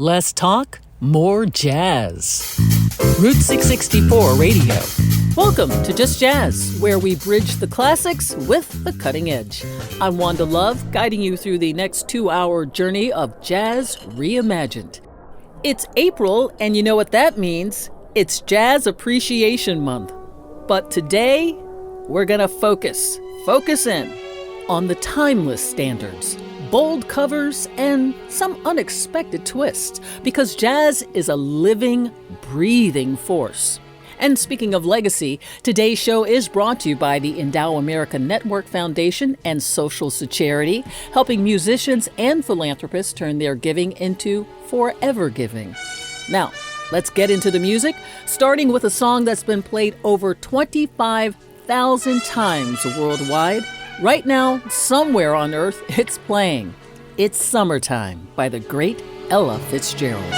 Less talk, more jazz. Route 664 Radio. Welcome to Just Jazz, where we bridge the classics with the cutting edge. I'm Wanda Love, guiding you through the next 2-hour journey of Jazz Reimagined. It's April, and you know what that means. It's Jazz Appreciation Month. But today, we're going to focus in on the timeless standards, bold covers, and some unexpected twists, because jazz is a living, breathing force. And speaking of legacy, today's show is brought to you by the Endow America Network Foundation and Social Security, helping musicians and philanthropists turn their giving into forever giving. Now, let's get into the music, starting with a song that's been played over 25,000 times worldwide. Right now, somewhere on Earth, it's playing. It's Summertime by the great Ella Fitzgerald.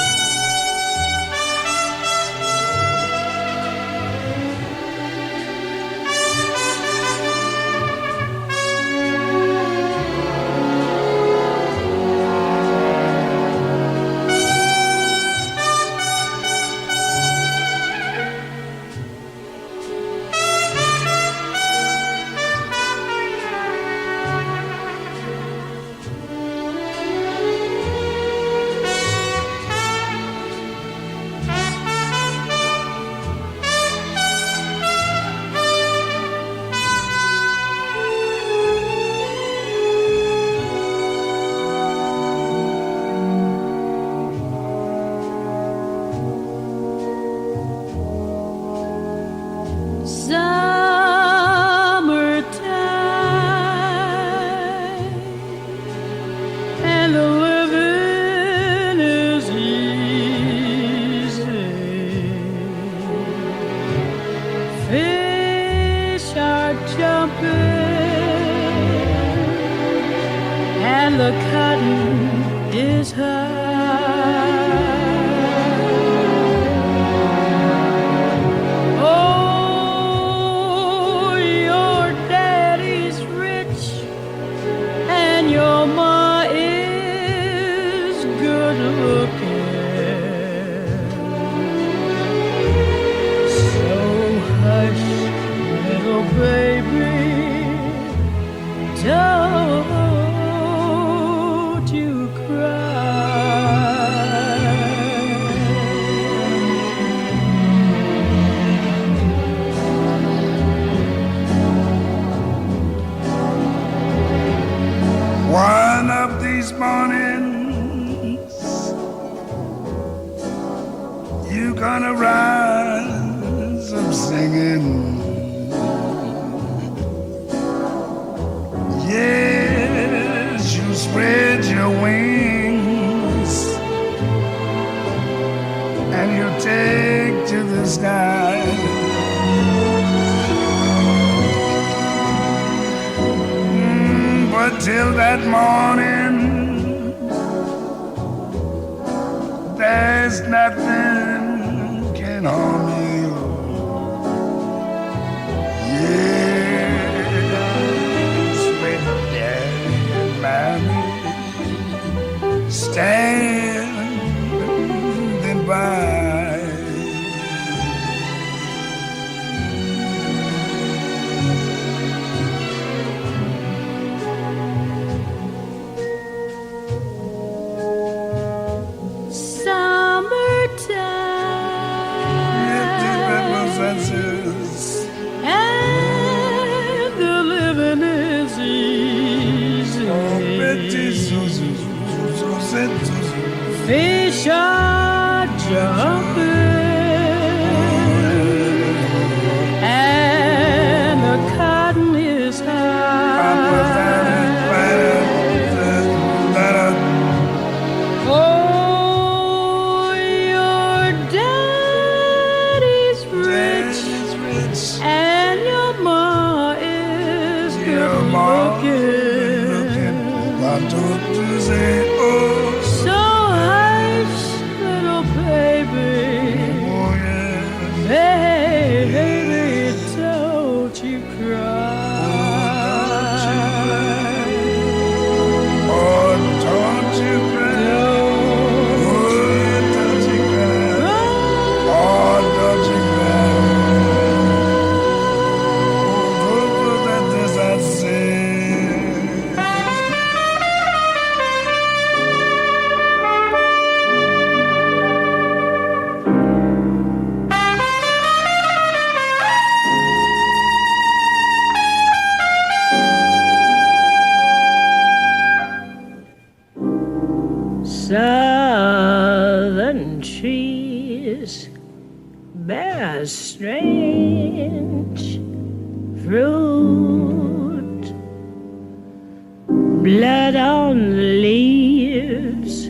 Till that morning, there's nothing can harm you. Yes, sweet daddy and mommy standing by. And the living is easy. Fish are jumping, and the cotton is high. Oh, your daddy's rich, and your ma is good looking. So hush, little baby, trees bear a strange fruit. Blood on the leaves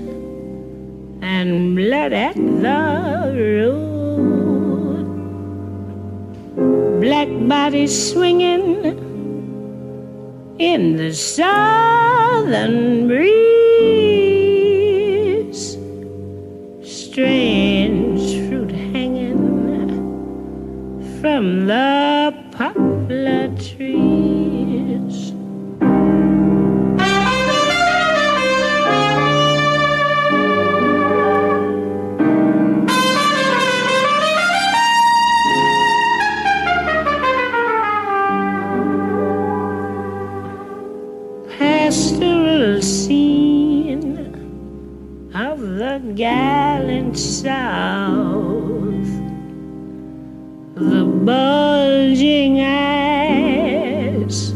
and blood at the root. Black bodies swinging in the southern breeze. Strange fruit hanging from the poplar trees. Pastoral scene of the gallant South, the bulging eyes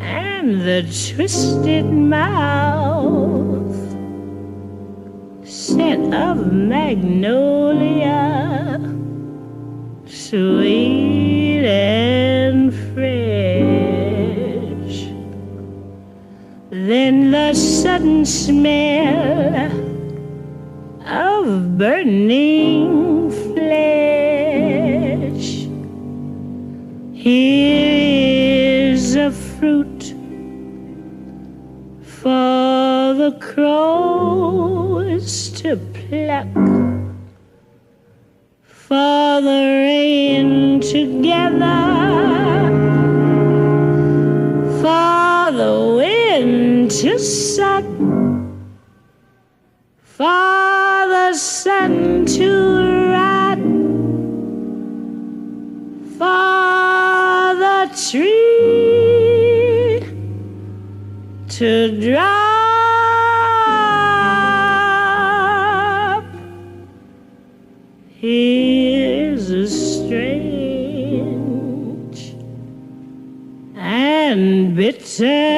and the twisted mouth, scent of magnolia, sweet and fresh. Then the sudden smell of burning flesh. Here is a fruit for the crows to pluck, for the rain to gather, for the wind to suck, for the sun to rot, for the tree to drop. Here's a strange and bitter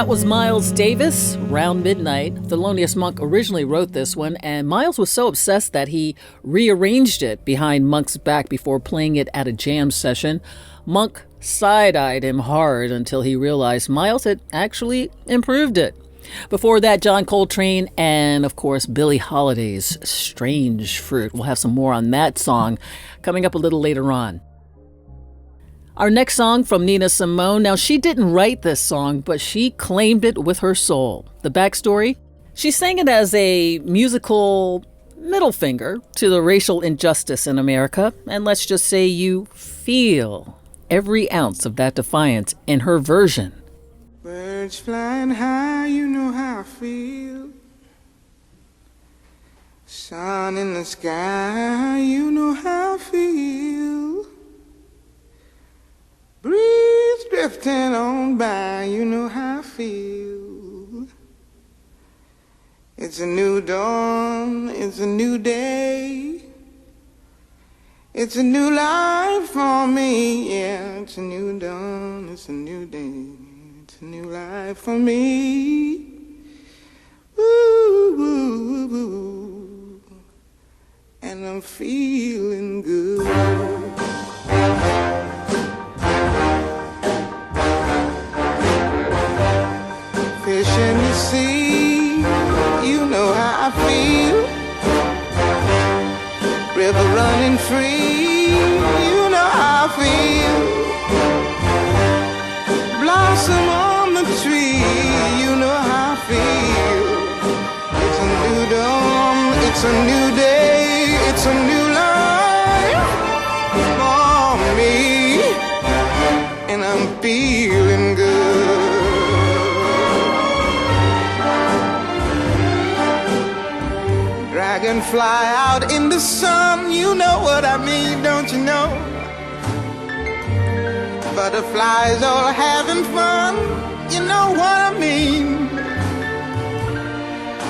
That was Miles Davis, Round Midnight. Thelonious Monk originally wrote this one, and Miles was so obsessed that he rearranged it behind Monk's back before playing it at a jam session. Monk side-eyed him hard until he realized Miles had actually improved it. Before that, John Coltrane and, of course, Billie Holiday's Strange Fruit. We'll have some more on that song coming up a little later on. Our next song from Nina Simone. Now, she didn't write this song, but she claimed it with her soul. The backstory? She sang it as a musical middle finger to the racial injustice in America. And let's just say you feel every ounce of that defiance in her version. Birds flying high, you know how I feel. Sun in the sky, you know how I feel. Breeze drifting on by, you know how I feel. It's a new dawn, it's a new day. It's a new life for me, yeah. It's a new dawn, it's a new day. It's a new life for me. Woo, woo, woo. And I'm feeling good. Fish in the sea, you know how I feel. River running free, you know how I feel. Blossom on the tree, you know how I feel. It's a new dawn, it's a new day, it's a new life for me. And I'm feeling good. Dragonfly out in the sun, you know what I mean, don't you know? Butterflies all having fun, you know what I mean.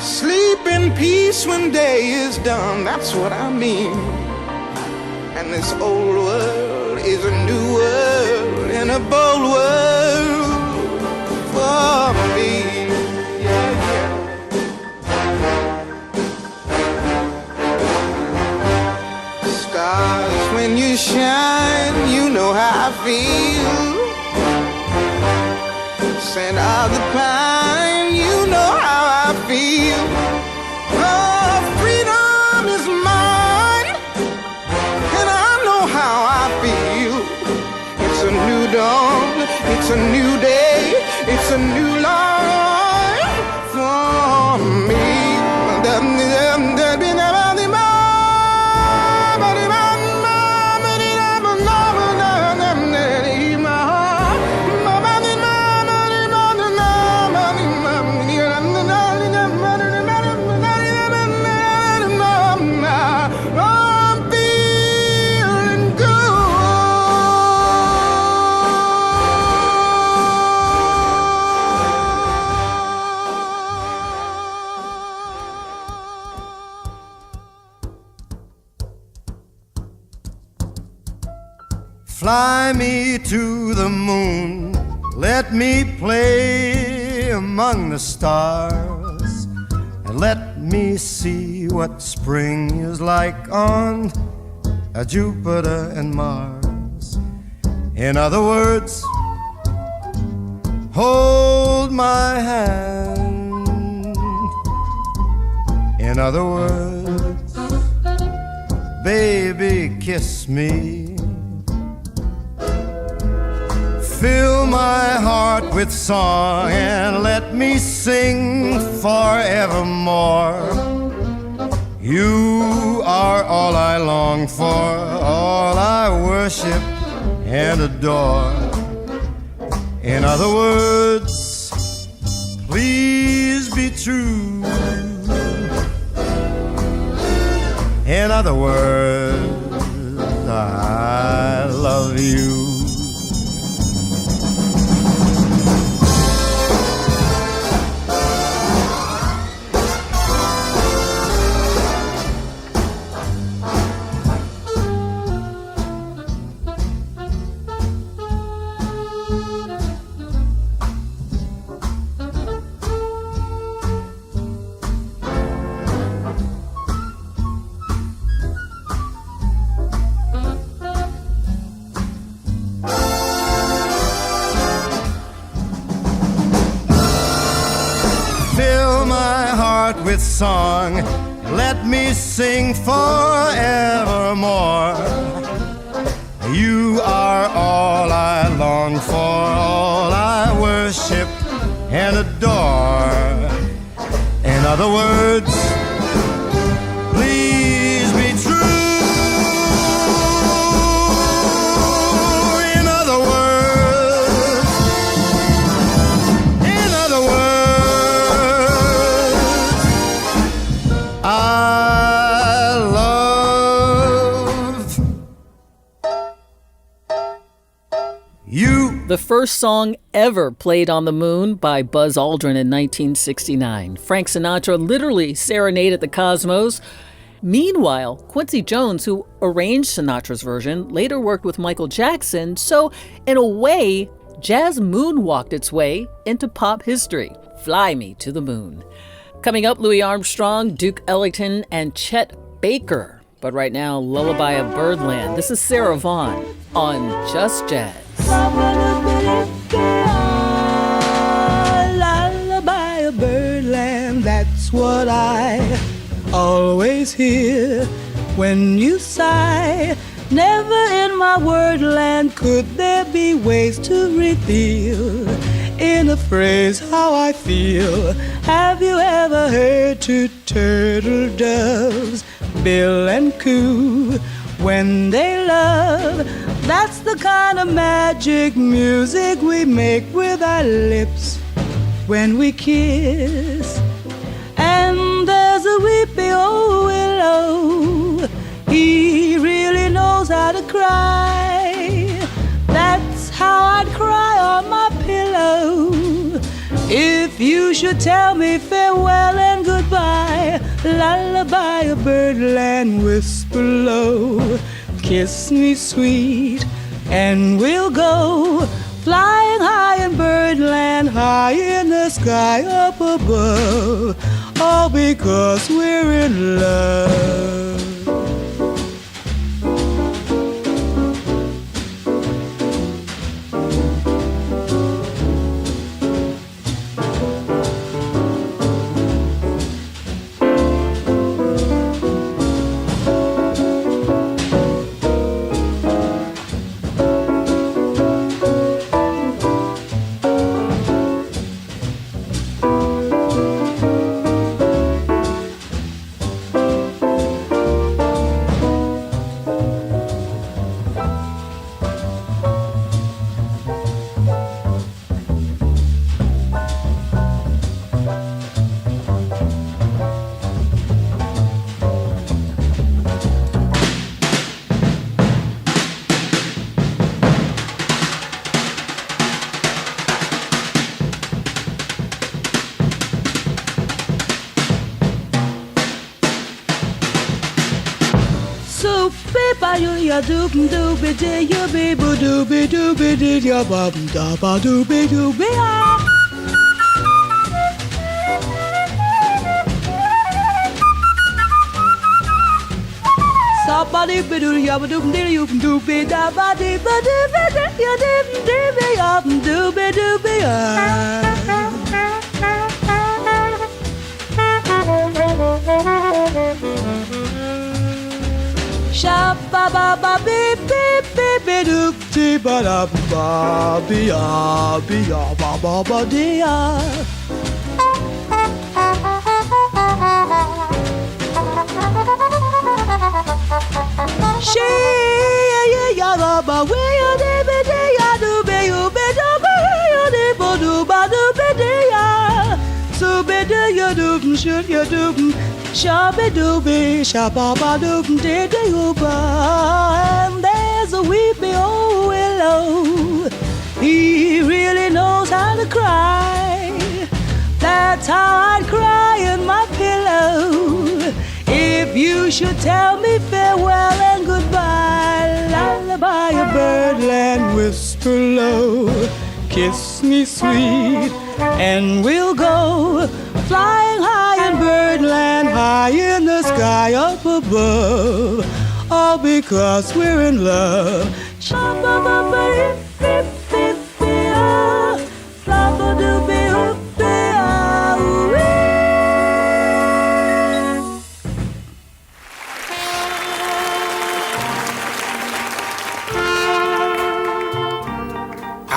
Sleep in peace when day is done, that's what I mean. And this old world is a new world and a bold world for me. Stars, when you shine, you know how I feel. Scent of the pine, you know how I feel. Oh, freedom is mine, and I know how I feel. It's a new dawn, it's a new day, it's a new life for me. Fly me to the moon, let me play among the stars, and let me see what spring is like on Jupiter and Mars. In other words, hold my hand. In other words, baby, kiss me. Fill my heart with song and let me sing forevermore. You are all I long for, all I worship and adore. In other words, please be true. In other words, I love you. with song. Let me sing forevermore. You are all I long for, all I worship and adore. In other words, please be true. In other words, I love you. The first song ever played on the moon by Buzz Aldrin in 1969. Frank Sinatra literally serenaded the cosmos. Meanwhile, Quincy Jones, who arranged Sinatra's version, later worked with Michael Jackson, so in a way, jazz moonwalked its way into pop history. Fly Me to the Moon. Coming up, Louis Armstrong, Duke Ellington, and Chet Baker. But right now, Lullaby of Birdland. This is Sarah Vaughan on Just Jazz. Lullaby of Birdland, that's what I always hear when you sigh. Never in my wordland could there be ways to reveal in a phrase how I feel. Have you ever heard two turtle doves bill and coo when they love? That's the kind of magic music we make with our lips when we kiss. And there's a weepy old willow, he really knows how to cry. That's how I'd cry on my pillow if you should tell me farewell and goodbye. Lullaby of Birdland, whisper low, kiss me sweet, and we'll go flying high in Birdland, high in the sky up above, all because we're in love. Ya doobie doobie dee ya bee boo doobie doobie dee ya ba da ba doobie doobie ya. Somebody be doo ya ba doobie dee you doobie da ba dee ba doobie dee ya doobie doobie ya doobie doobie ya. Sha ba ba ba beep beep beep beep doop dee ba da ba be ya ba ba ba dee ya. She ya ya ba ba we ya dee be dee ya do be you be do be ya dee bo do ba do be dee ya. So be do ya do should ya do. Shabby-dooby, shabba-ba-doop-dee-dee-ooba. And there's a weepy old willow, he really knows how to cry. That's how I'd cry in my pillow if you should tell me farewell and goodbye. Lullaby of Birdland, whisper low, kiss me sweet, and we'll go flying high in Birdland, high in the sky up above, all because we're in love.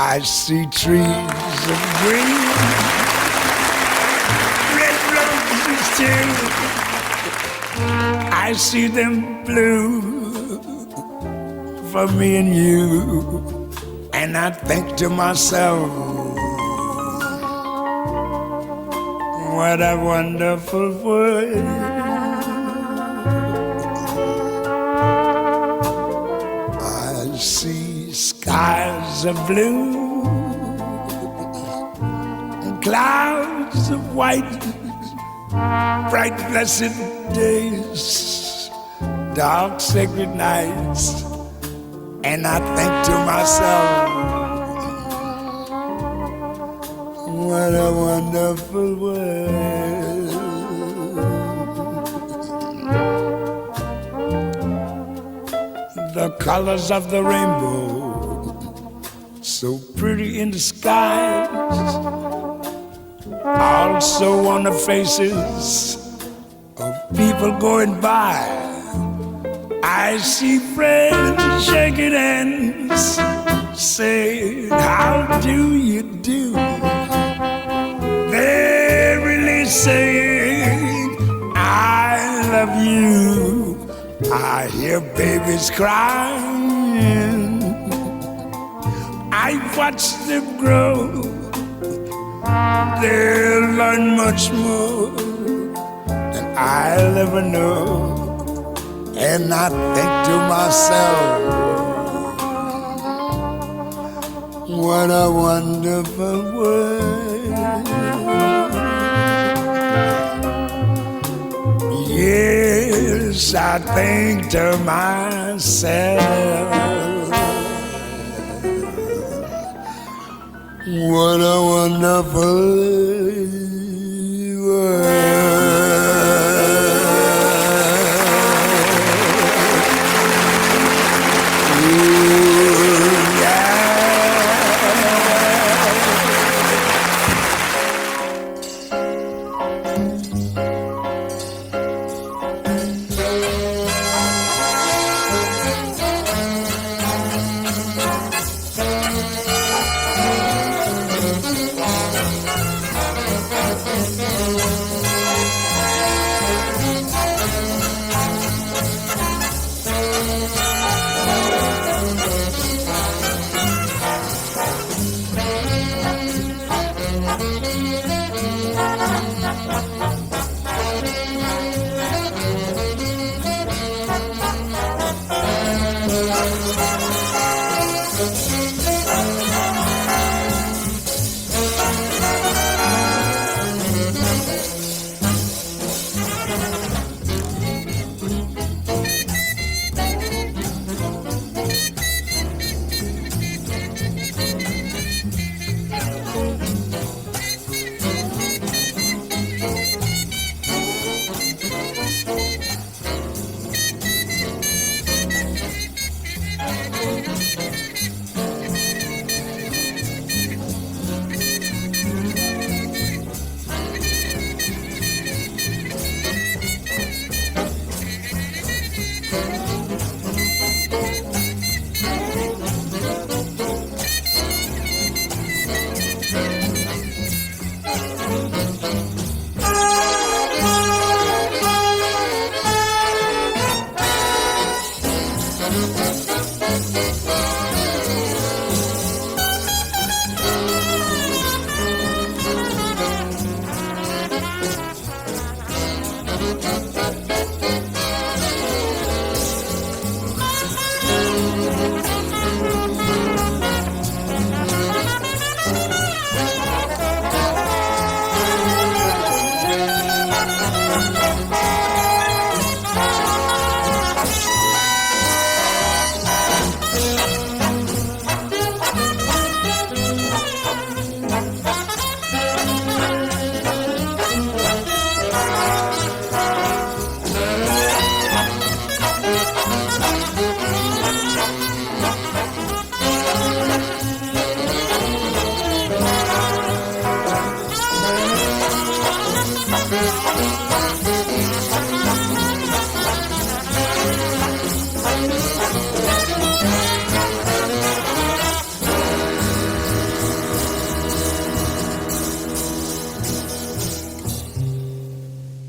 I see trees of green, red roses too. I see them blue for me and you. And I think to myself, what a wonderful world. I see skies of blue, clouds of white, bright blessed days, dark sacred nights. And I think to myself, what a wonderful world. The colors of the rainbow, so pretty in the skies, also on the faces of people going by. I see friends shaking hands, saying, how do you do? They're really saying, I love you. I hear babies crying. I watch them grow. They'll learn much more than I'll ever know. And I think to myself, what a wonderful world. Yes, I think to myself, what a wonderful world.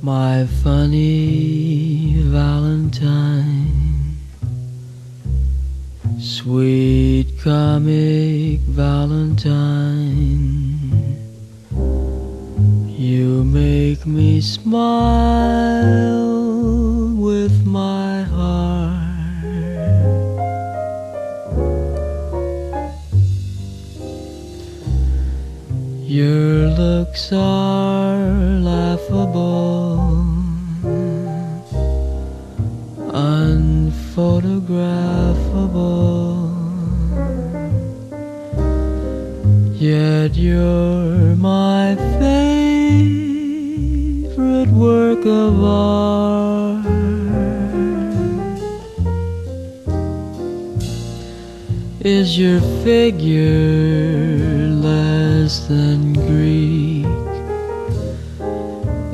my funny Valentine, sweet comic Valentine, you make me smile with my heart. Your looks are laughable, unphotographable, yet you're my favorite work of art. Is your figure less than Greek?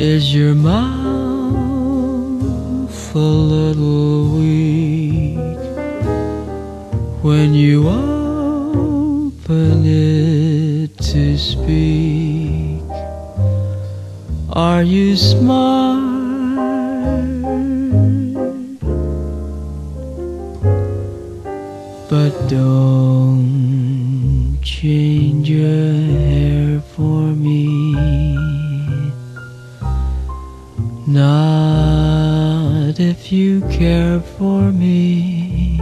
Is your mouth a little weak when you open it to speak? Are you smart? But don't change your hair for me, not if you care for me.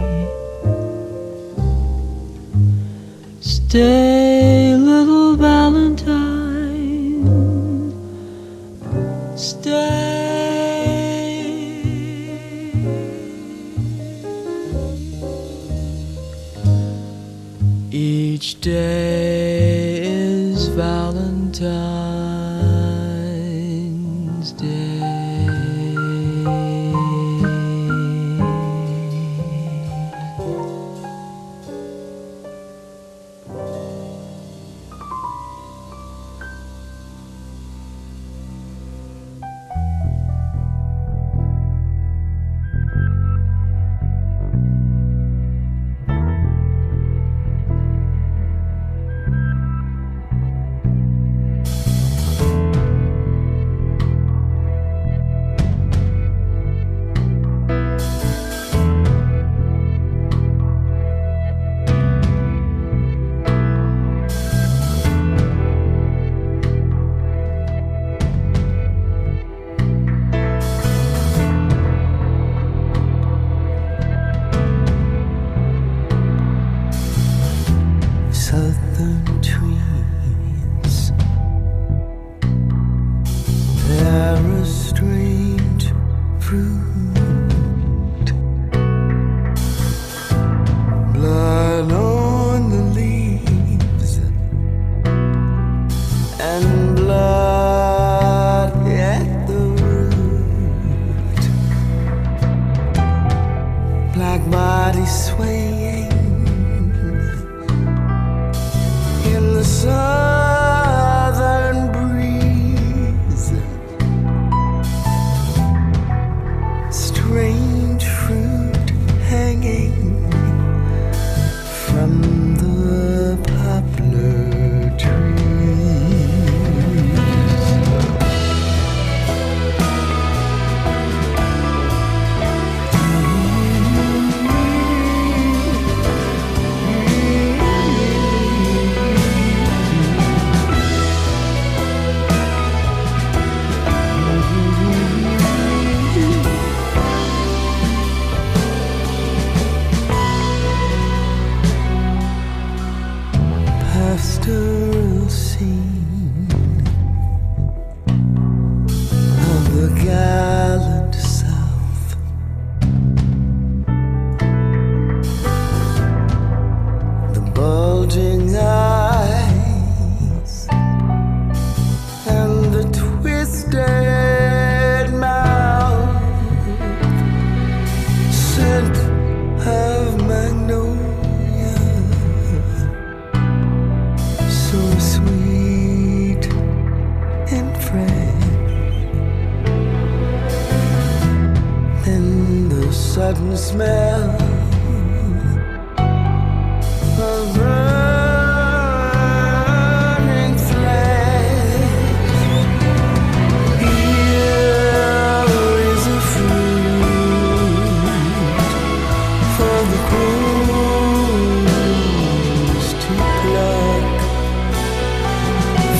Stay, little Valentine, stay. Each day is Valentine's Day. Southern trees, they're a strange fruit. Blood on the leaves and blood at the root. Black bodies swaying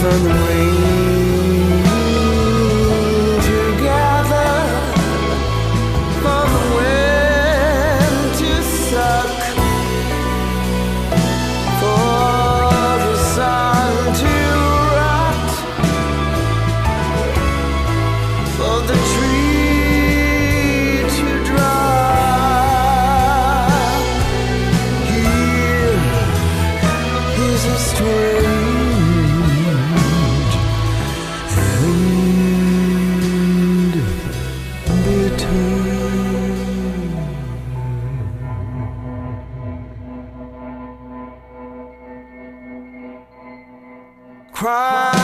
when we together for the wind to suck, for the sun to rot, for the tree to drop. Here is a strange and bitter cry.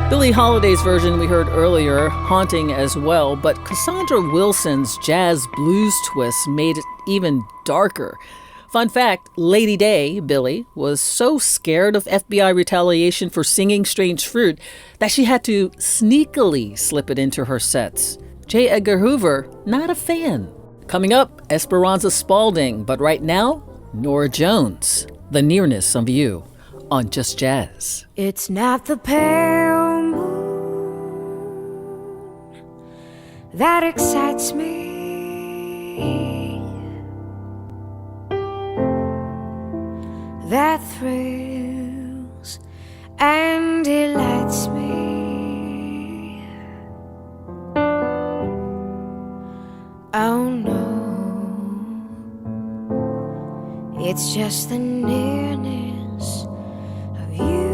Billie Holiday's version we heard earlier, haunting as well, but Cassandra Wilson's jazz blues twist made it even darker. Fun fact, Lady Day, Billie, was so scared of FBI retaliation for singing Strange Fruit that she had to sneakily slip it into her sets. J. Edgar Hoover, not a fan. Coming up, Esperanza Spalding, but right now, Norah Jones, The Nearness of You, on Just Jazz. It's not the pale moon that excites me, that thrills and delights me. Oh no, it's just the nearness of you.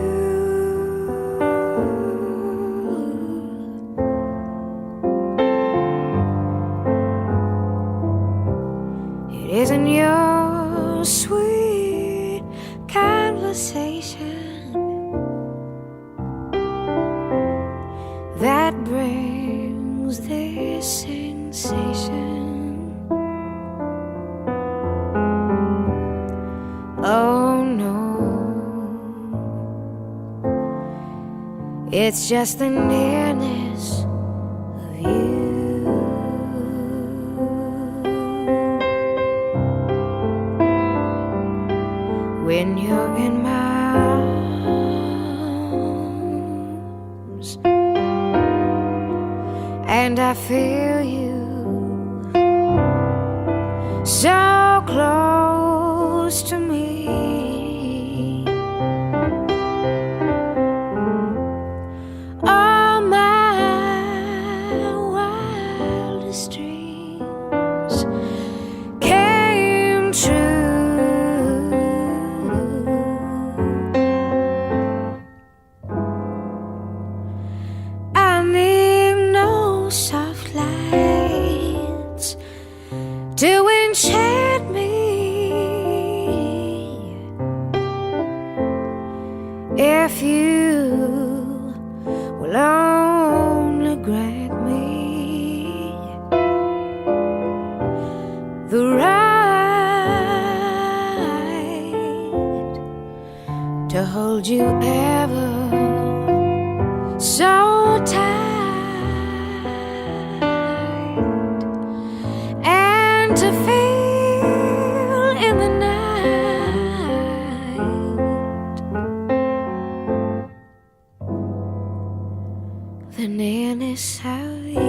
It isn't your sweet conversation that brings this sensation. Oh no, it's just the nearness of you. When you're in my arms and I feel you so close to me, all my wildest dreams came true. I need no soft lights to enchant me. If you will only grant me the right to hold you ever so tight and to feel in the night the nearness of you.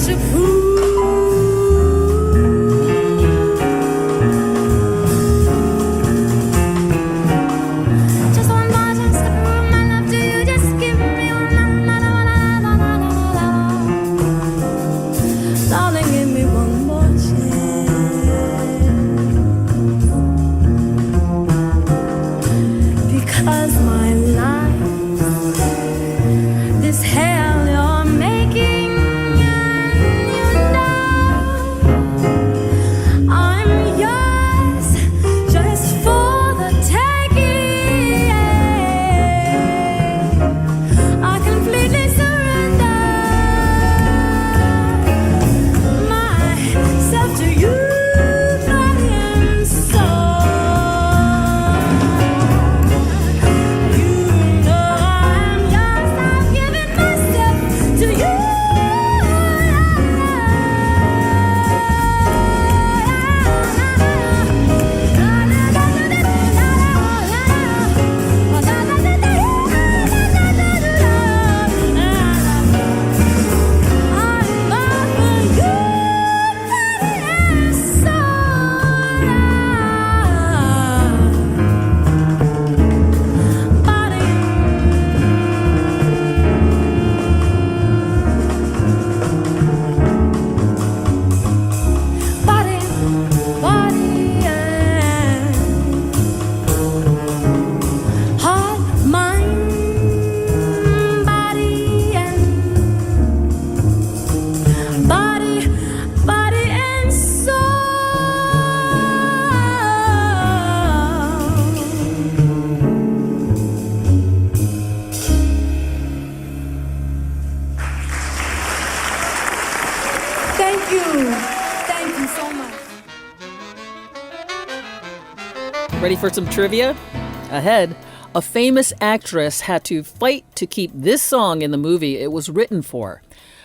to prove. Just one more chance to prove my love to you. Just give me one. Darling, give me one more chance. Because my life, this hell you're making, you know I'm yours just for the taking. I completely surrender myself to you, body and soul. You know I'm yours, I've given myself to you. Heart, mind, body and body and soul. Thank you so much. Ready for some trivia? Ahead, a famous actress had to fight to keep this song in the movie it was written for.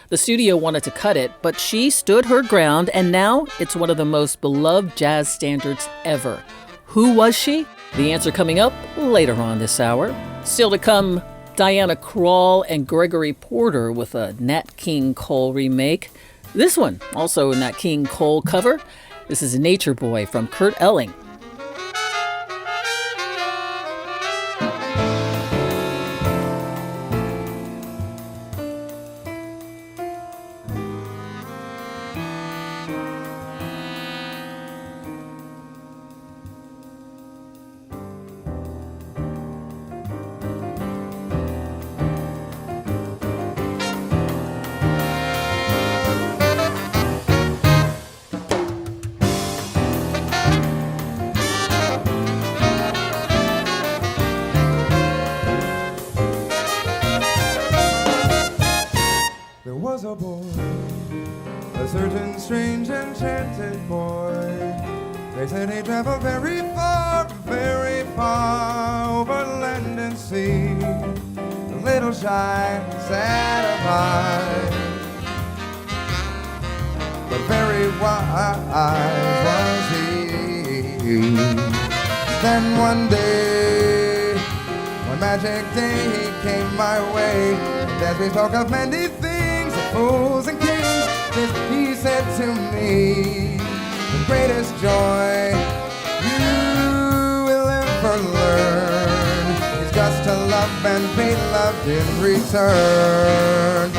The studio wanted to cut it, but she stood her ground, and now it's one of the most beloved jazz standards ever. Who was she? The answer coming up later on this hour. Still to come, Diana Krall and Gregory Porter with a Nat King Cole remake. This one, also a Nat King Cole cover. This is Nature Boy from Kurt Elling. There was a boy, a certain strange enchanted boy. They said he traveled very far over land and sea. A little shy, sad of eye, but very wise was he. Then one day, one magic day, he came my way. And as we spoke of many things, of fools and kings, this he said to me, the greatest joy you will ever learn is just to love and be loved in return.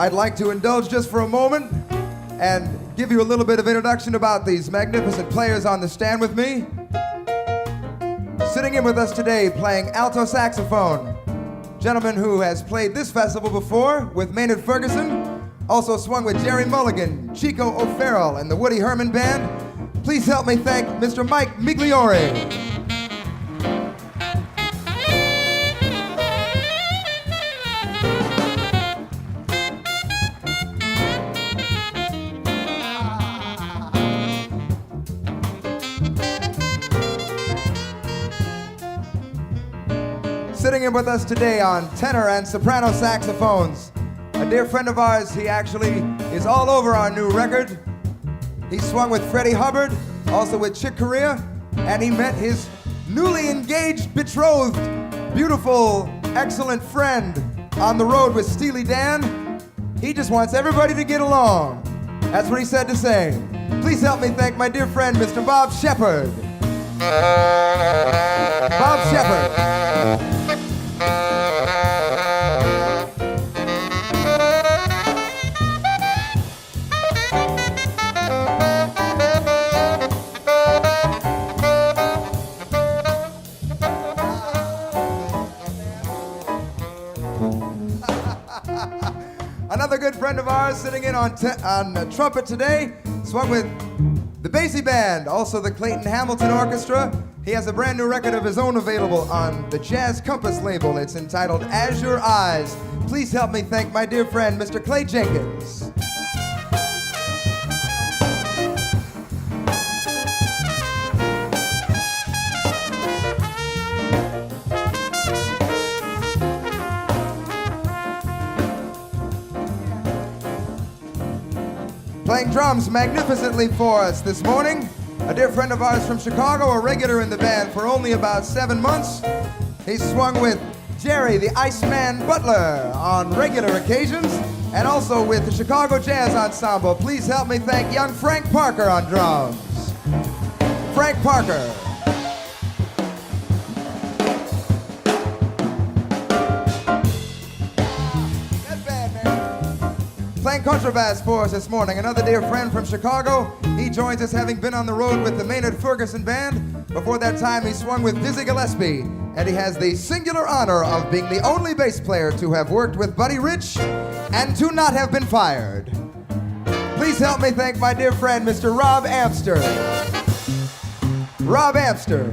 I'd like to indulge just for a moment and give you a little bit of introduction about these magnificent players on the stand with me. Sitting in with us today, playing alto saxophone, Gentleman who has played this festival before with Maynard Ferguson, also swung with Jerry Mulligan, Chico O'Farrell, and the Woody Herman Band. Please help me thank Mr. Mike Migliore. Sitting in with us today on tenor and soprano saxophones, a dear friend of ours. He actually is all over our new record. He swung with Freddie Hubbard, also with Chick Corea, and he met his newly engaged, betrothed, beautiful, excellent friend on the road with Steely Dan. He just wants everybody to get along. That's what he said to say. Please help me thank my dear friend, Mr. Bob Shepard. Bob Shepard. Another good friend of ours sitting in on trumpet today, swung with the Basie Band, also the Clayton Hamilton Orchestra. He has a brand new record of his own available on the Jazz Compass label. It's entitled As Your Eyes. Please help me thank my dear friend, Mr. Clay Jenkins. Playing drums magnificently for us this morning, a dear friend of ours from Chicago, a regular in the band for only about 7 months. He swung with Jerry the Iceman Butler on regular occasions, and also with the Chicago Jazz Ensemble. Please help me thank young Frank Parker on drums. Frank Parker. Playing contrabass for us this morning, another dear friend from Chicago. He joins us having been on the road with the Maynard Ferguson Band. Before that time, he swung with Dizzy Gillespie, and he has the singular honor of being the only bass player to have worked with Buddy Rich and to not have been fired. Please help me thank my dear friend, Mr. Rob Amster. Rob Amster.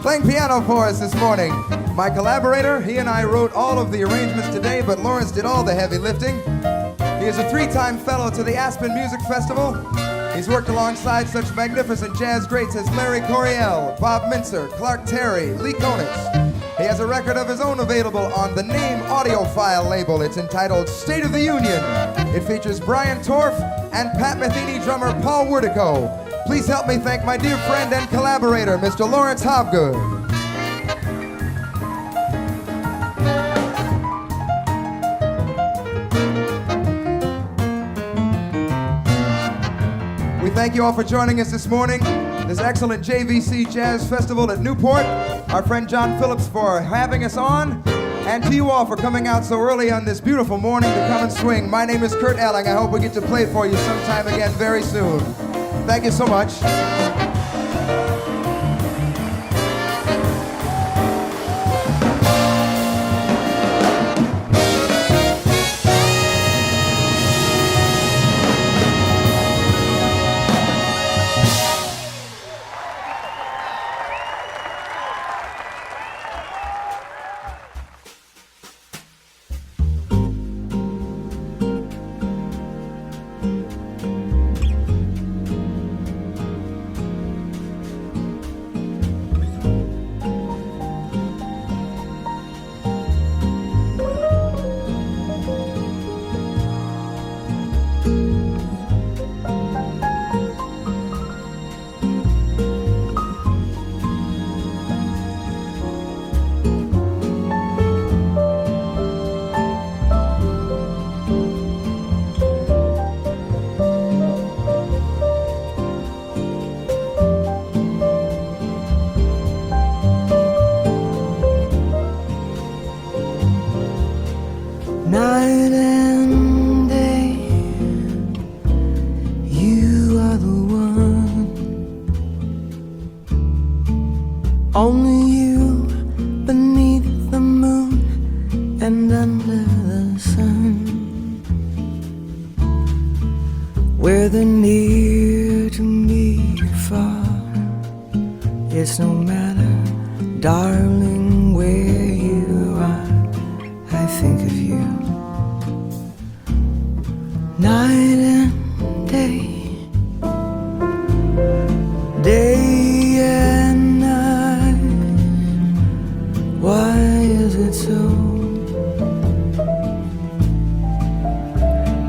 Playing piano for us this morning, my collaborator. He and I wrote all of the arrangements today, but Lawrence did all the heavy lifting. He is a 3-time fellow to the Aspen Music Festival. He's worked alongside such magnificent jazz greats as Larry Coryell, Bob Mintzer, Clark Terry, Lee Konitz. He has a record of his own available on the Name Audiophile label. It's entitled State of the Union. It features Brian Torf and Pat Metheny drummer Paul Wertico. Please help me thank my dear friend and collaborator, Mr. Lawrence Hobgood. We thank you all for joining us this morning, this excellent JVC Jazz Festival at Newport. Our friend John Phillips for having us on, and to you all for coming out so early on this beautiful morning to come and swing. My name is Kurt Elling. I hope we get to play for you sometime again very soon. Thank you so much. Only you beneath the moon and under the sun, where the near to me far. It's no matter, darling, where you are, I think of you night and day, day and night. Why is it so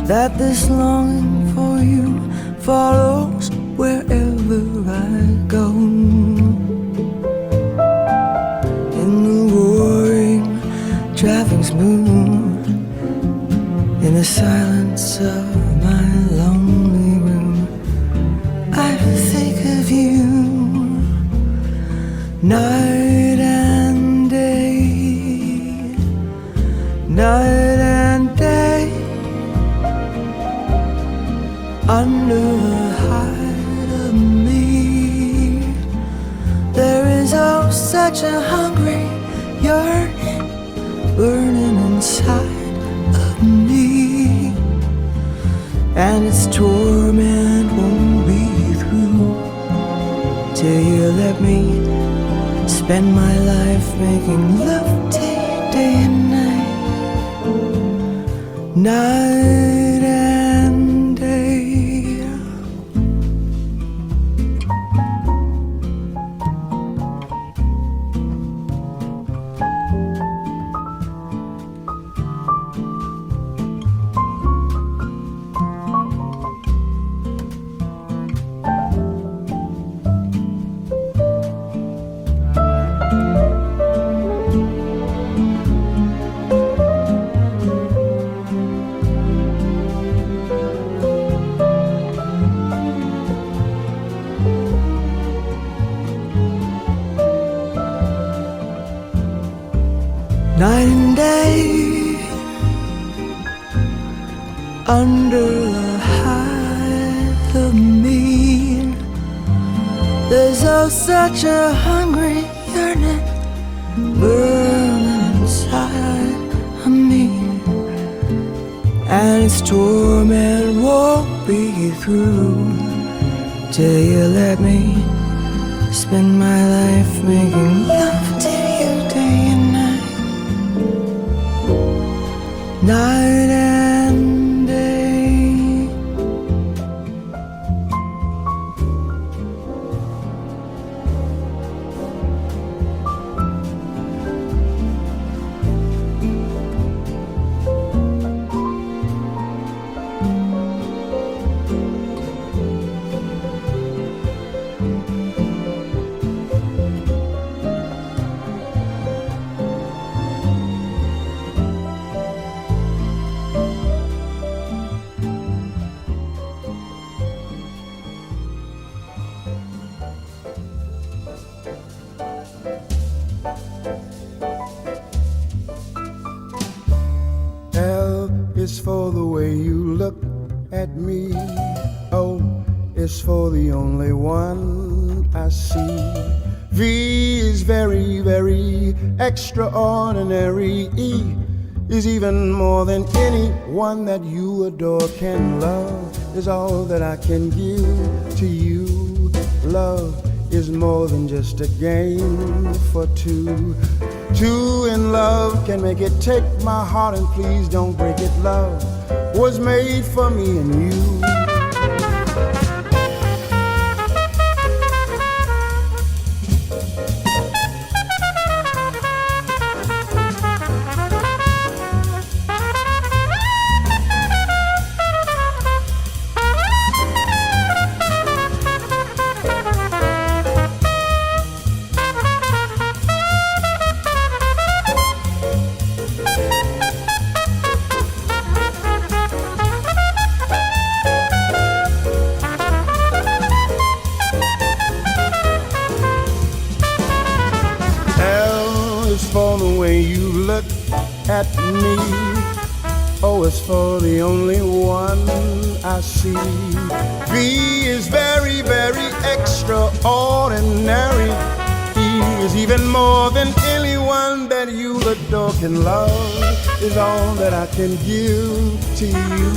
that this longing for you follows wherever I go? In the roaring traffic smooth, in the silence of my lonely room, I think of you night and day, night and day. Under the hide of me, there is oh such a hungry yearning burning inside of me, and its torment won't be through till you let me spend my life making love to you day and night, night and day. Night and day, under the hide of me, there's oh such a hungry yearning burning inside of me, and its torment won't be through till you let me spend my life making love to you day and night, night and day. L is for the way you look at me. O is for the only one I see. V is very, very extraordinary. E is even more than anyone that you adore can love, is all that I can give to you. Love is more than just a game for two. Two in love can make it. Take my heart and please don't break it. Love was made for me and you. For the way you look at me. O is for the only one I see. V is very, very extraordinary. E is 'cause even more than anyone that you adore can love is all that I can give to you.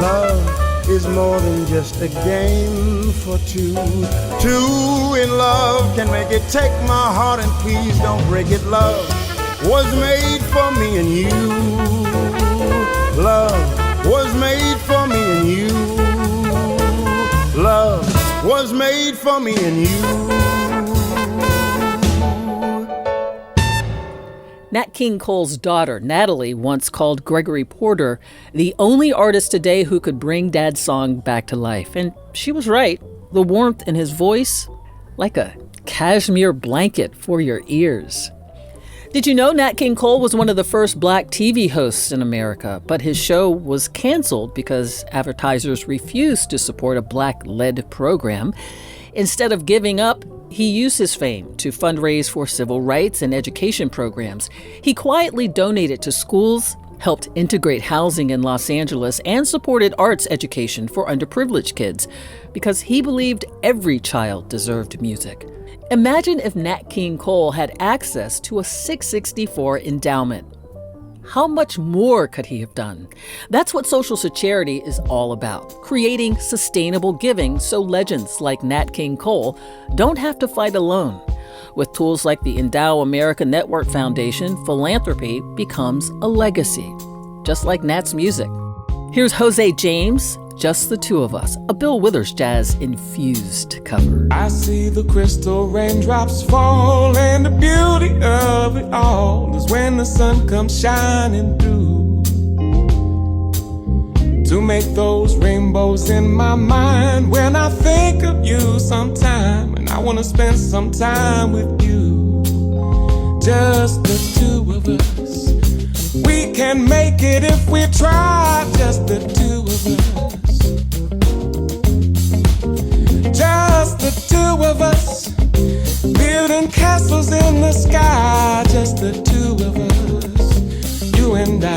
Love is more than just a game for two. Two in love can make it. Take my heart and please don't break it. Love was made for me and you. Love was made for me and you. Love was made for me and you. Nat King Cole's daughter, Natalie, once called Gregory Porter the only artist today who could bring Dad's song back to life. And she was right. The warmth in his voice, like a cashmere blanket for your ears. Did you know Nat King Cole was one of the first black TV hosts in America, but his show was canceled because advertisers refused to support a black-led program. Instead of giving up, he used his fame to fundraise for civil rights and education programs. He quietly donated to schools, helped integrate housing in Los Angeles, and supported arts education for underprivileged kids because he believed every child deserved music. Imagine if Nat King Cole had access to a 664 endowment. How much more could he have done? That's what Social Charity is all about, creating sustainable giving so legends like Nat King Cole don't have to fight alone. With tools like the Endow America Network Foundation, philanthropy becomes a legacy, just like Nat's music. Here's Jose James, Just the Two of Us, a Bill Withers jazz-infused cover. I see the crystal raindrops fall, and the beauty of it all is when the sun comes shining through to make those rainbows in my mind when I think of you sometime, and I want to spend some time with you. Just the two of us. We can make it if we try, just the two of us. Just the two of us, building castles in the sky. Just the two of us, you and I.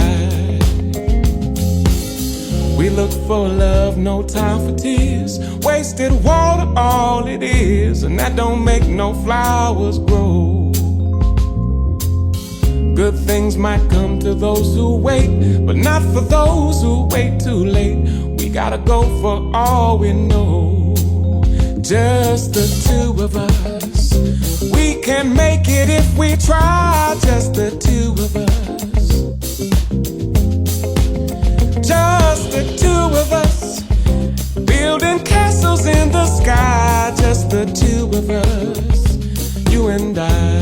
We look for love, no time for tears. Wasted water, all it is, and that don't make no flowers grow. Good things might come to those who wait, but not for those who wait too late. We gotta go for all we know. Just the two of us. We can make it if we try. Just the two of us. Just the two of us, building castles in the sky. Just the two of us, you and I.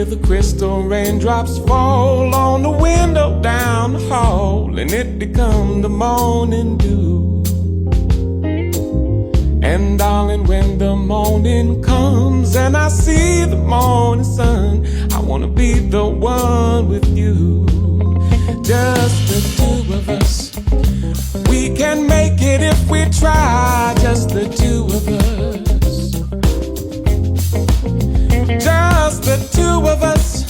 The crystal raindrops fall on the window down the hall, and it become the morning dew. And darling, when the morning comes and I see the morning sun, I wanna be the one with you. Just the two of us. We can make it if we try. Just the two of us. Just the two of us,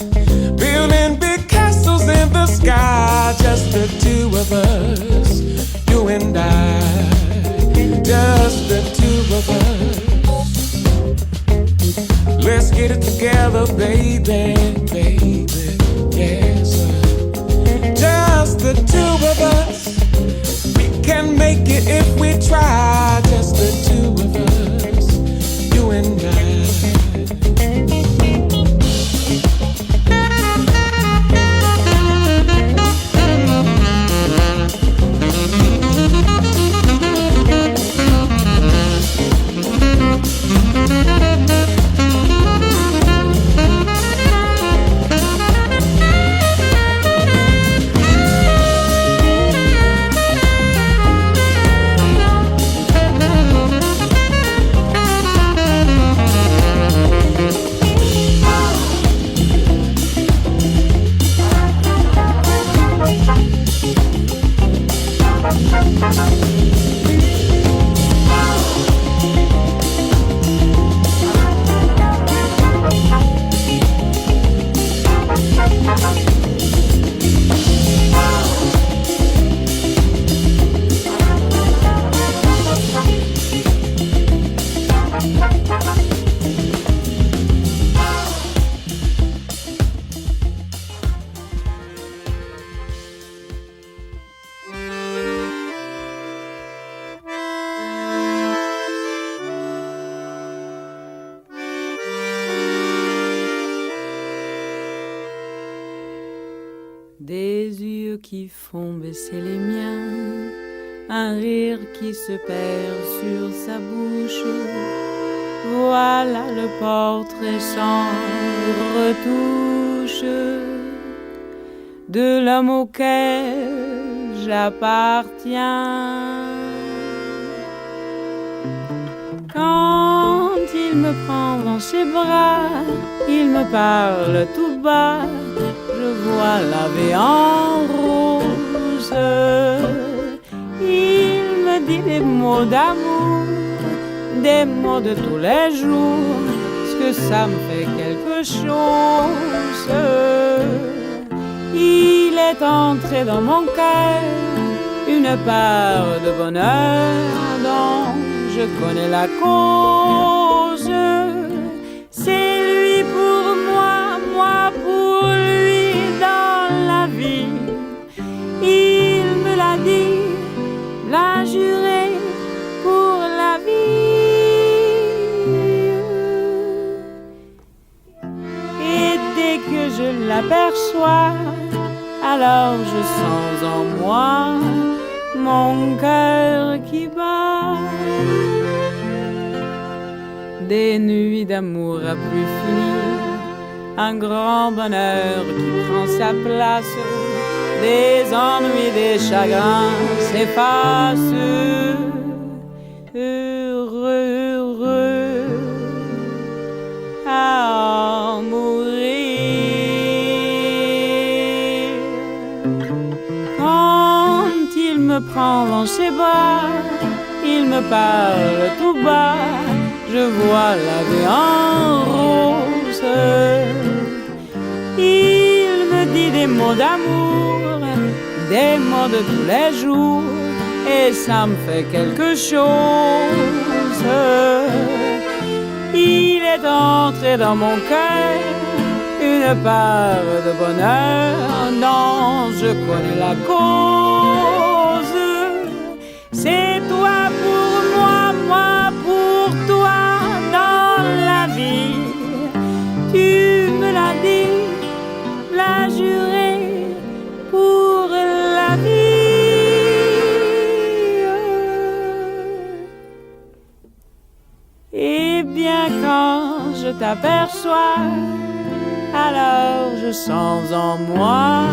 building big castles in the sky. Just the two of us, you and I. Just the two of us. Let's get it together, baby, baby, yes. Just the two of us. We can make it if we try. Just the two of us, you and I. yeux qui font baisser les miens, un rire qui se perd sur sa bouche. Voilà le portrait sans retouche de l'homme auquel j'appartiens. Quand il me prend dans ses bras, il me parle tout bas, je vois la vie en rose. Il me dit des mots d'amour, des mots de tous les jours, parce que ça me fait quelque chose. Il est entré dans mon cœur une part de bonheur dont je connais la cause. C'est lui pour moi, moi pour lui dans la vie. Il me l'a dit, l'a juré pour la vie. Et dès que je l'aperçois, alors je sens en moi mon cœur qui bat. Des nuits d'amour à plus finir, un grand bonheur qui prend sa place, des ennuis, des chagrins s'effacent. Heureux, heureux à en mourir. Quand il me prend dans ses bras, il me parle tout bas, je vois la vie en rose. Il me dit des mots d'amour, des mots de tous les jours, et ça me fait quelque chose. Il est entré dans mon cœur une part de bonheur dont je connais la cause. C'est toi pour moi, moi pour toi dans la vie. Tu me l'as dit, l'as juré pour la vie. Et bien quand je t'aperçois, alors je sens en moi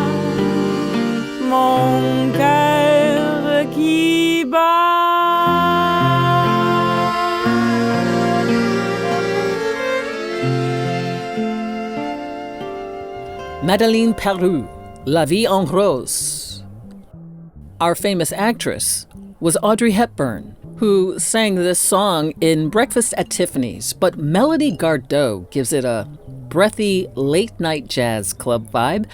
mon cœur qui bat. Madeleine Peru, La Vie en Rose. Our famous actress was Audrey Hepburn, who sang this song in Breakfast at Tiffany's, but Melody Gardot gives it a breathy late-night jazz club vibe.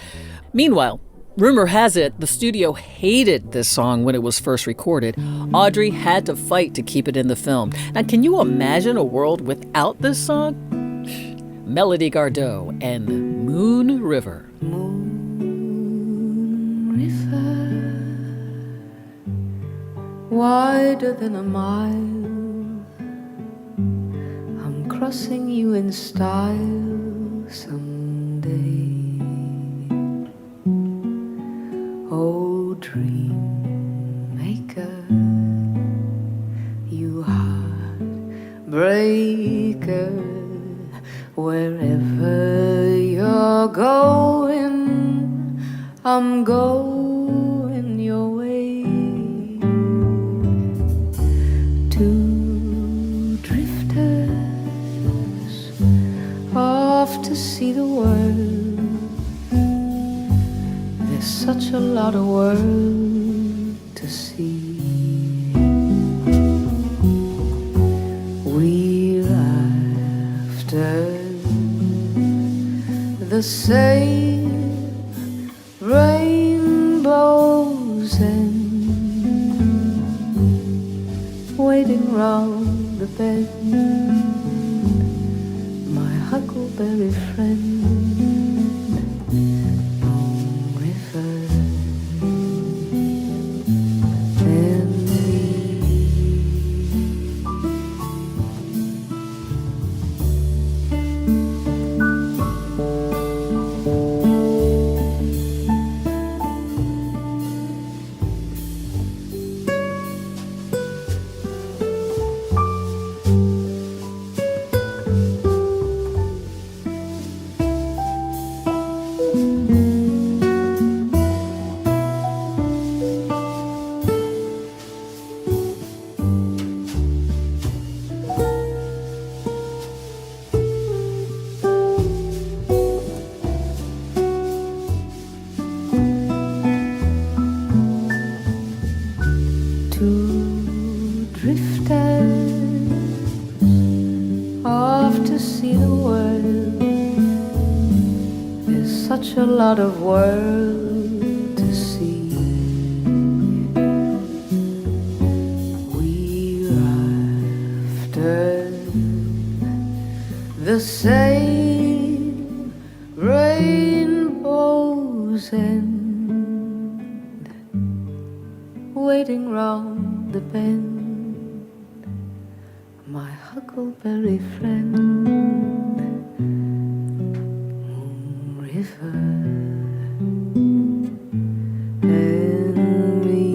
Meanwhile, rumor has it the studio hated this song when it was first recorded. Audrey had to fight to keep it in the film. Now, can you imagine a world without this song? Melody Gardot and Moon River. Moon River, wider than a mile, I'm crossing you in style someday. Oh, dream maker, you heartbreaker, wherever you're going, I'm going your way. Two drifters off to see the world. There's such a lot of world to see. We're after the same rainbows and waiting round the bend, my huckleberry friend. drifters off to see the world. There's such a lot of world to see. We're after the same rainbow's end, waiting round the bend. My huckleberry friend, Moon River, and me.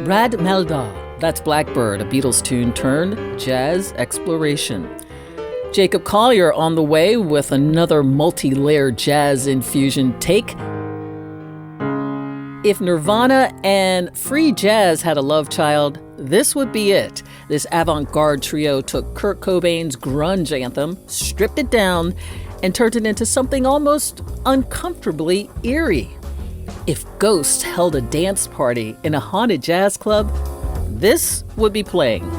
Brad Mehldau, that's Blackbird, a Beatles tune turned jazz exploration. Jacob Collier on the way with another multi-layered jazz infusion take. If Nirvana and free jazz had a love child, this would be it. This avant-garde trio took Kurt Cobain's grunge anthem, stripped it down, and turned it into something almost uncomfortably eerie. If Ghost held a dance party in a haunted jazz club, this would be playing.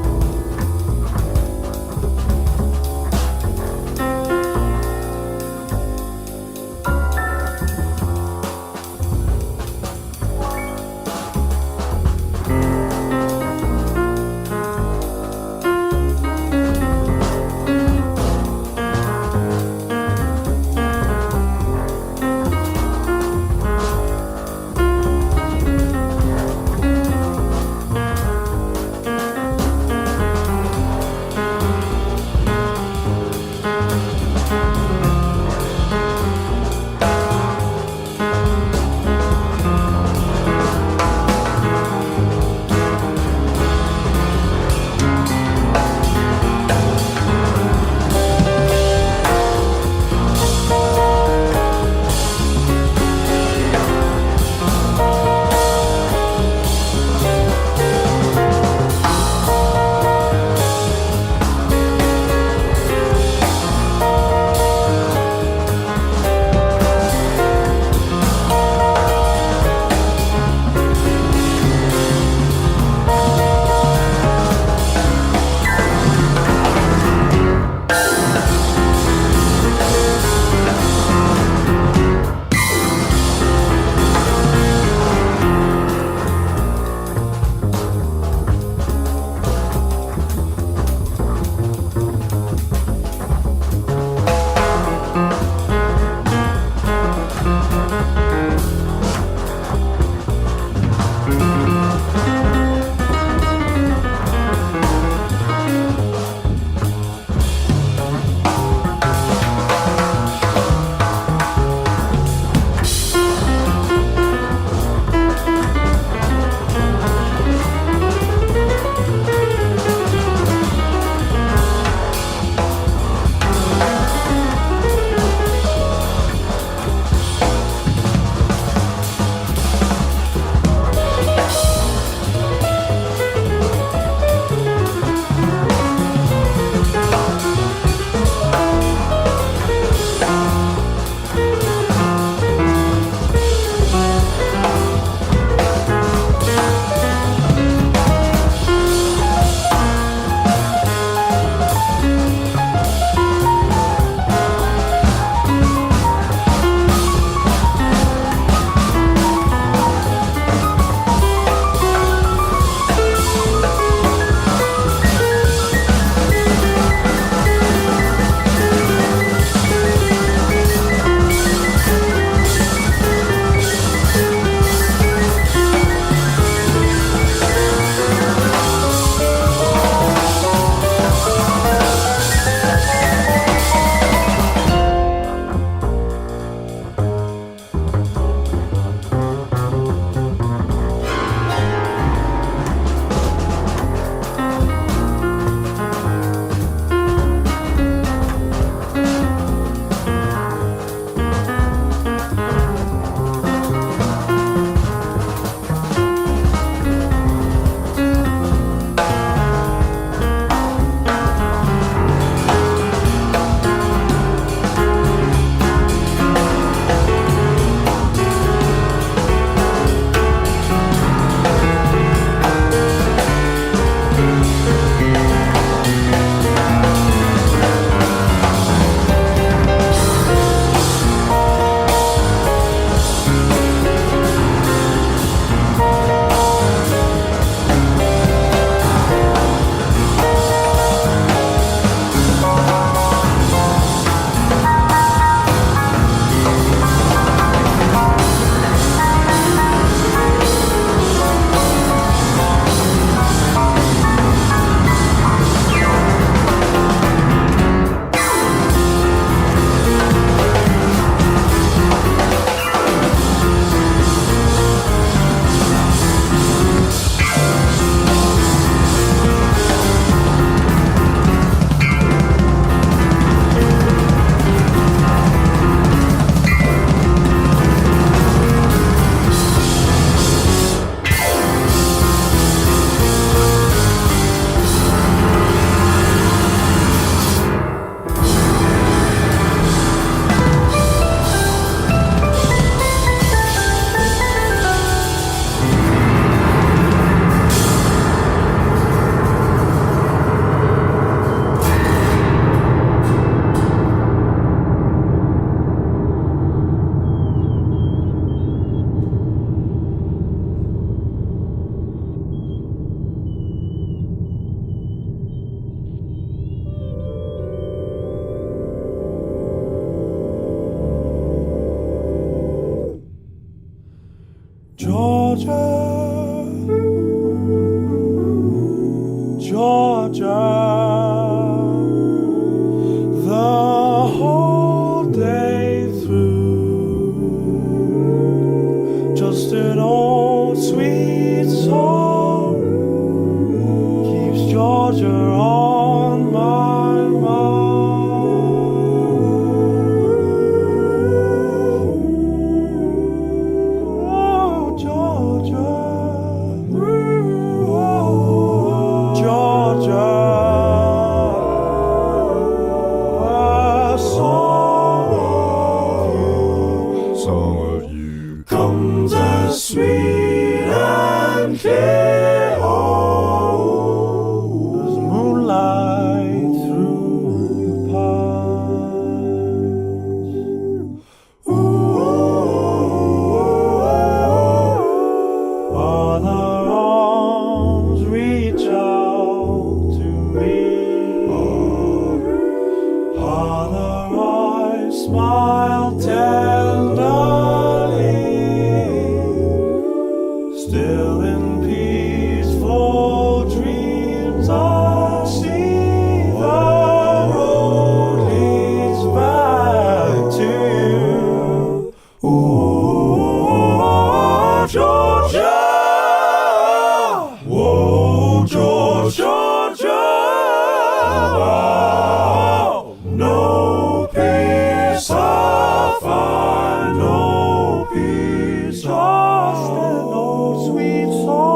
No peace I find, no peace, just an old sweet song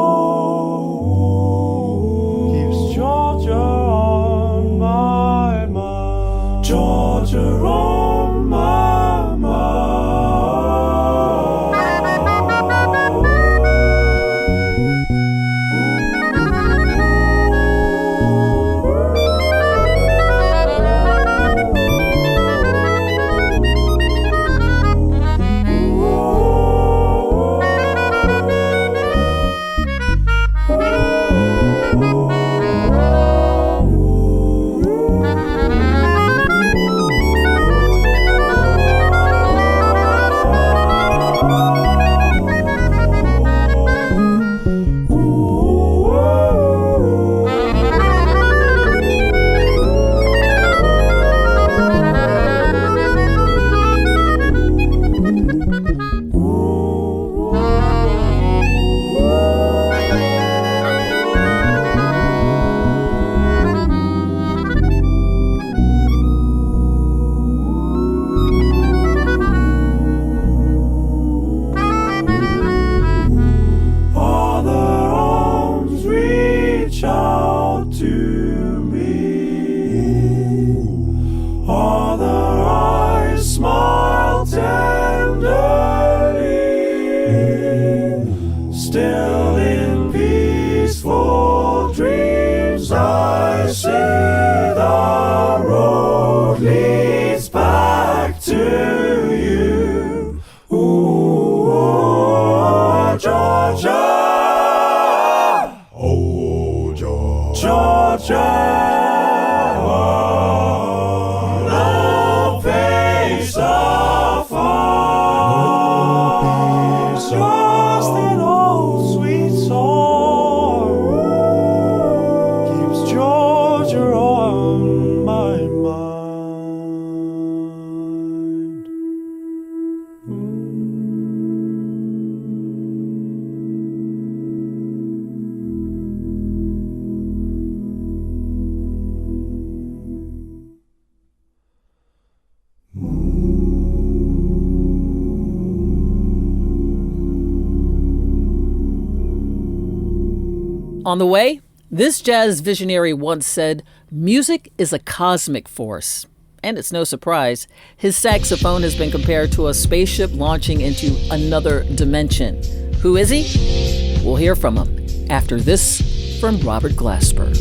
keeps Georgia on my mind. Georgia on my mind. Still in peaceful dreams I see the road leads back to you. Ooh, Georgia. Oh, Georgia. No peace I find. Just an old sweet song keeps Georgia on my mind. On the way, this jazz visionary once said, "Music is a cosmic force." And it's no surprise, his saxophone has been compared to a spaceship launching into another dimension. Who is he? We'll hear from him after this from Robert Glasper.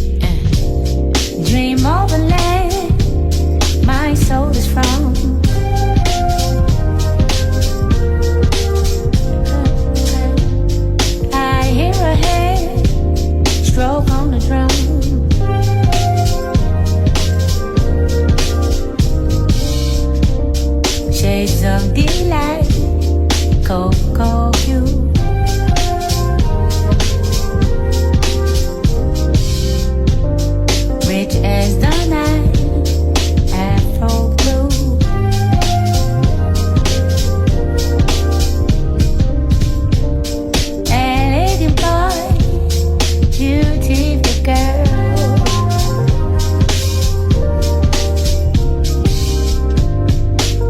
Dream of a land my soul is from. I hear a hand stroke on the drum. Shades of delight, cocoa hue. Rich as the night, Afro blue. Elegant boy, beautiful girl.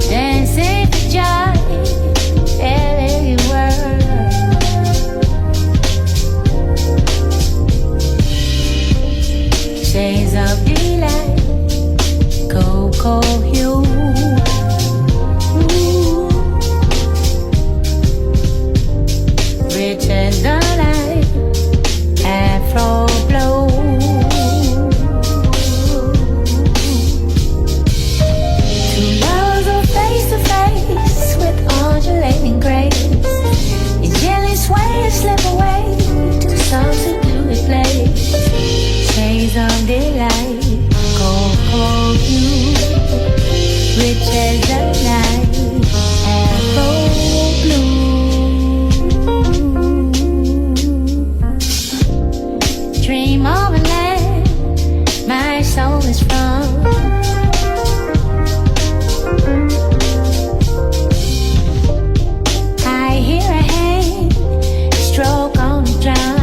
Dancing for joy, elegant world. Shades of delight, cocoa hue. Ooh. Rich as the light, Afro blow. Two lovers are face to face with undulating grace. Your jelly sway and slip away to some secluded place. Shades of delight, cocoa hue. Rich as the night, Afro blue. Dream of a land my soul is from. I hear a hand stroke on the drum.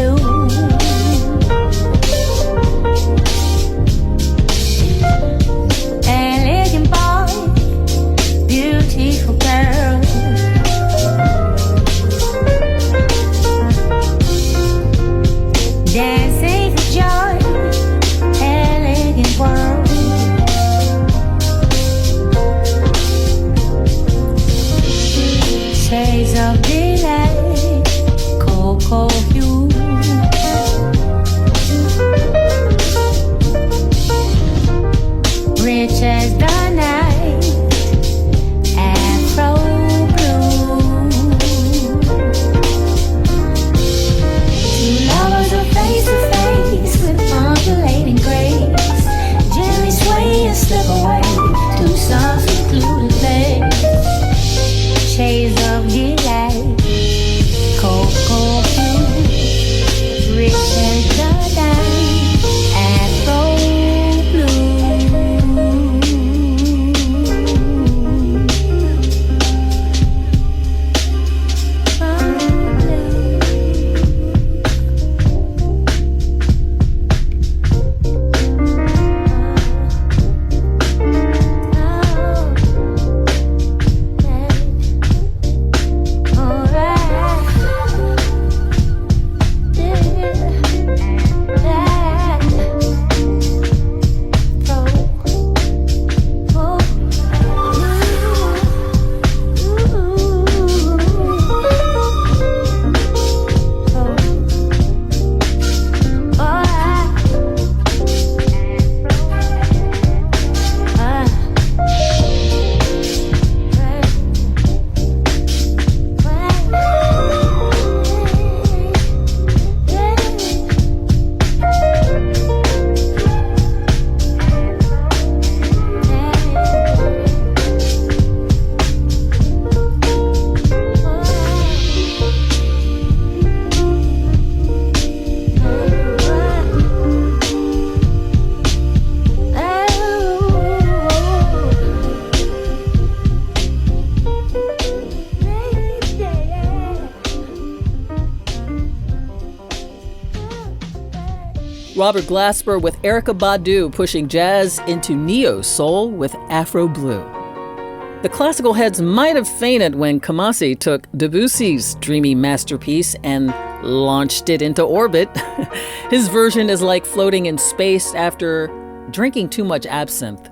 blue. Elegant boy, beautiful girl. Dancing for joy, elegant world. Shades of delight, cocoa hue. Rich as the night, afro blue. Two lovers are face to face with undulating grace. Gently sway and slip away to some secluded place. Shades of delight, cocoa hue. Rich as the night, afro blue. Robert Glasper with Erykah Badu pushing jazz into neo-soul with Afro Blue. The classical heads might have fainted when Kamasi took Debussy's dreamy masterpiece and launched it into orbit. His version is like floating in space after drinking too much absinthe.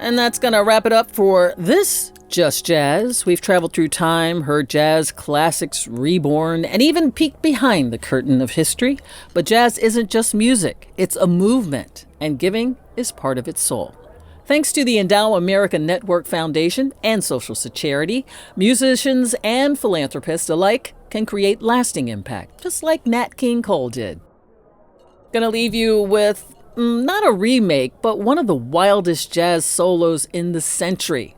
And that's going to wrap it up for this Just Jazz. We've traveled through time, heard jazz classics reborn, and even peeked behind the curtain of history. But jazz isn't just music, it's a movement, and giving is part of its soul. Thanks to the Endow America Network Foundation and Social Charity, musicians and philanthropists alike can create lasting impact, just like Nat King Cole did. Gonna leave you with not a remake, but one of the wildest jazz solos in the century.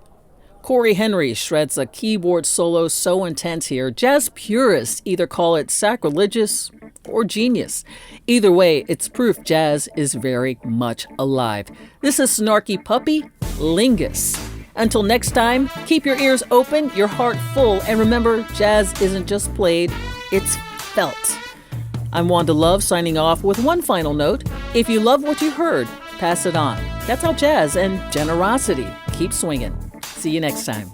Corey Henry shreds a keyboard solo so intense here, jazz purists either call it sacrilegious or genius. Either way, it's proof jazz is very much alive. This is Snarky Puppy, Lingus. Until next time, keep your ears open, your heart full, and remember, jazz isn't just played, it's felt. I'm Wanda Love signing off with one final note. If you love what you heard, pass it on. That's how jazz and generosity keep swinging. See you next time.